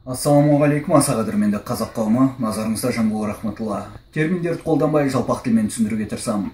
Ассалаумағалейкум, аса қадірменді қазақ қауымы, назарыңызда жамбыл рахматулла. Терминдерді қолданбай жалпақ тілмен түсіндіруге тырысамын.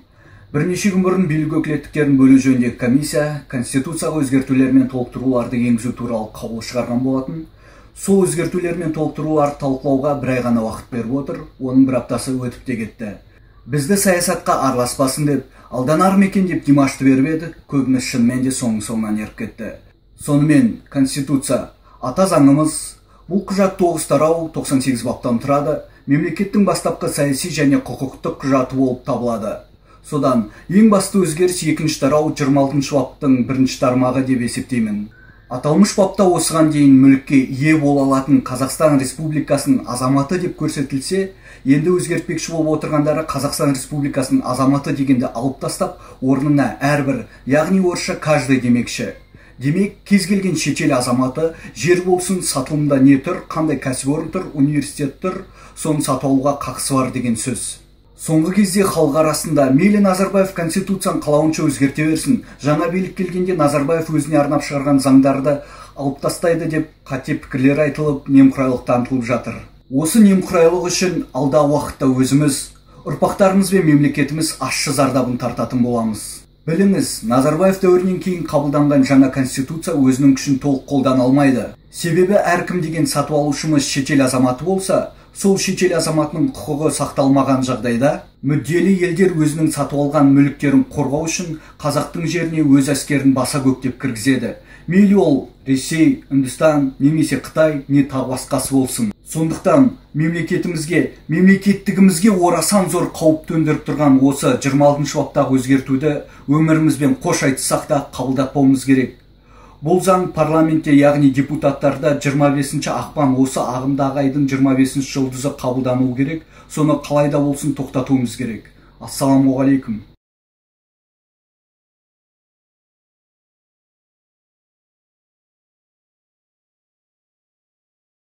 Бірнеше күн бұрын билік өкілеттіктерін бөлу жөніндегі комиссия конституцияға өзгертулер мен толықтыруларды енгізу туралы қаулы шығарған болатын. Сол өзгертулер мен толықтыруларды талқылауға бір ай ғана уақыт беріп отыр, оның бір аптасы өтіп те кетті. Бізді саясатқа араласпасын деп, алдан ар мекен деп Димашты беріп едік, көбіміз шынымен де соңынан еріп кетті. Сонымен конституция ата заңымыз. Бұл құжат 9 тарау 98 баптан тұрады, мемлекеттің бастапқы саяси және құқықтық құжаты болып табылады. Содан ең басты өзгеріс 2 тарау 26 баптың 1 тармағы деп есептеймін. Аталмыш бапта осыған дейін мүлікке ие бола алатын Қазақстан Республикасының азаматы деп көрсетілсе, енді өзгертпекші болып отырғандары Қазақстан Республикасының азаматы дегенді алып тастап, орнына әрбір, яғни орысша каждый демекші. Демек, кез келген шетел азаматы жер болсын, сатылымда не тұр, қандай кәсіпорын тұр, университет тұр, соны сатып алуға қақысы бар деген сөз. Соңғы кезде халық арасында мейлі Назарбаев конституцияны қалауынша өзгерте берсін, жаңа билік келгенде Назарбаев өзіне арнап шығарған заңдарды алып тастайды деп қате пікірлер айтылып, немқұрайлық танытылып жатыр. Осы немқұрайлық үшін алдағы уақытта өзіміз, ұрпақтарымыз бен мемлекетіміз ащы зардабын тартатын боламыз. Біліңіз, Назарбаев дәуірінен кейін қабылданған жаңа конституция өзінің күшін толық қолдана алмайды. Себебі әркім деген сатып алушымыз шетел азаматы болса, сол шетел азаматының құқығы сақталмаған жағдайда, мүдделі елдер өзінің сатып алған мүліктерін қорғау үшін қазақтың жеріне өз әскерін баса көктеп кіргізеді. Мейлі ол Ресей, Үндістан, немесе Қытай, не тағы басқасы болсын. Сондықтан мемлекеттігімізге орасан зор қауіп төндіріп тұрған осы 26 баптағы өзгертуді өмірімізбен қош айтсақ та қабылдатпауымыз керек. Бұл заң парламентте, яғни депутаттарда 25 ақпан осы ағымдағы айдың 25 жұлдызы қабылдануы керек. Соны қалайда болсын тоқтатуымыз керек. Ассаламуғалейкум.